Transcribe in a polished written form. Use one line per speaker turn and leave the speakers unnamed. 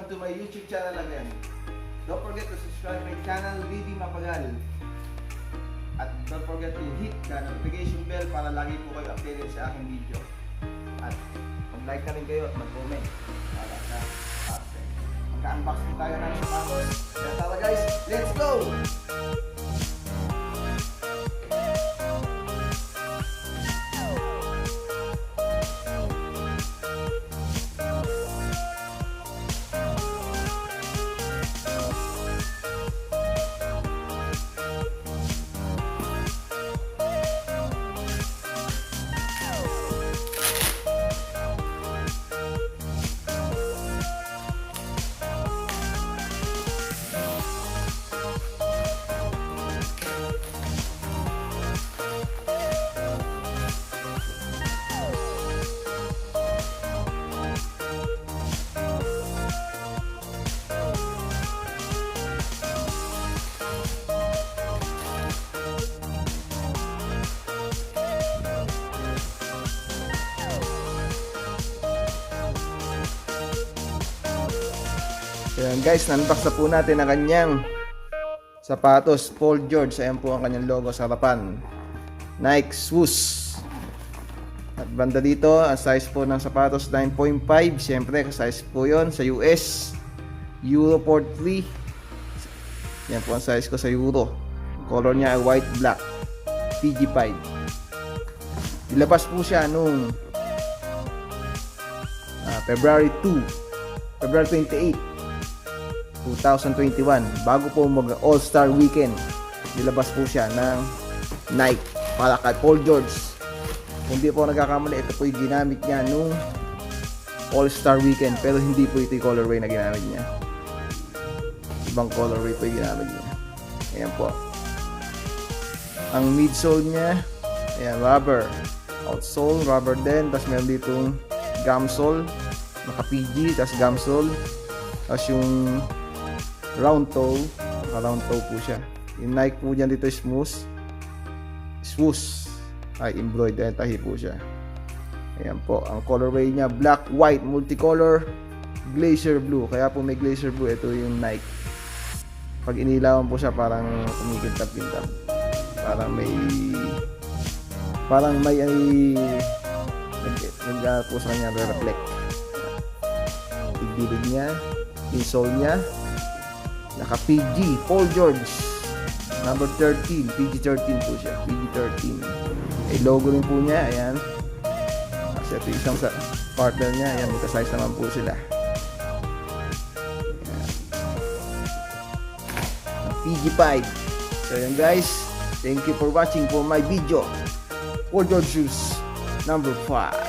welcome to my YouTube channel again. Don't forget to subscribe my channel, Living Mapagal. At don't forget to hit the notification bell para lagi po kayo updated sa aking video. At mag-like na rin kayo at mag-comment para sa magka-unbox po tayo ng sapatos. Kaya tara guys, let's go! Ayan guys, na-unbox na po natin ang kanyang sapatos, Paul George. Ayan po ang kanyang logo sa harapan, Nike Swoosh. At banda dito, ang size po ng sapatos 9.5. Siyempre, size po yon sa US, Euro 43. Yan po ang size ko sa Euro. Color niya ay white black, PG5. Ilabas po siya nung February 28 2021, bago po mag All-Star Weekend. Nilabas po siya ng Nike para kay Paul George. Kung di po nagkakamali, ito po yung ginamit niya nung All-Star Weekend, pero hindi po ito yung colorway na ginamit niya. Ibang colorway po yung ginamit niya. Ayan po. Ang midsole niya, ayan, rubber. Outsole, rubber din. Tapos meron ditong gumsole, naka PG, tapos gumsole. Tapos yung round toe, round toe po siya. Yung Nike po dyan dito is swoosh, ay embroidered, tahi po siya. Ayan po, ang colorway niya black, white, multicolor, Glacier Blue. Kaya po may Glacier Blue, ito yung Nike. Pag inilawan po siya, parang kumikintab-kintab. Parang may po sa kanya re-reflect. Tigilid niya, insole niya, naka PG, Paul George, number 13, PG13 po siya, PG13. Ay logo rin po niya, ayan. Kasi ito isang sa partner niya, ayan, magka-size naman po sila. Ayan. PG5. So ayan guys, thank you for watching for my video. Paul George shoes, number 5.